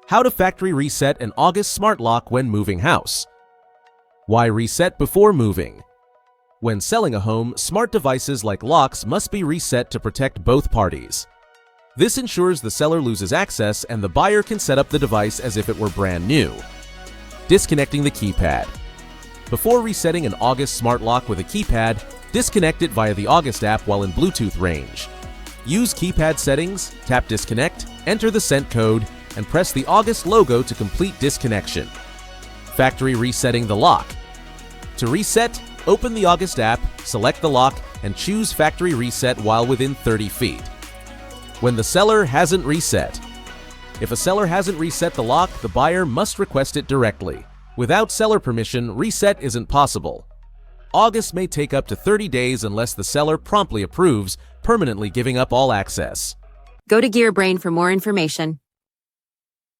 How to factory reset an August smart lock when moving house. Why reset before moving? When selling a home, smart devices like locks must be reset to protect both parties. This ensures the seller loses access and the buyer can set up the device as if it were brand new. Disconnecting the keypad. Before resetting an August smart lock with a keypad, disconnect it via the August app while in Bluetooth range. Use keypad settings, tap disconnect, enter the sent code, and press the August logo to complete disconnection. Factory resetting the lock. To reset, open the August app, select the lock, and choose factory reset while within 30 feet. When the seller hasn't reset. If a seller hasn't reset the lock, the buyer must request it directly. Without seller permission, reset isn't possible. August may take up to 30 days unless the seller promptly approves, permanently giving up all access. Go to GearBrain for more information.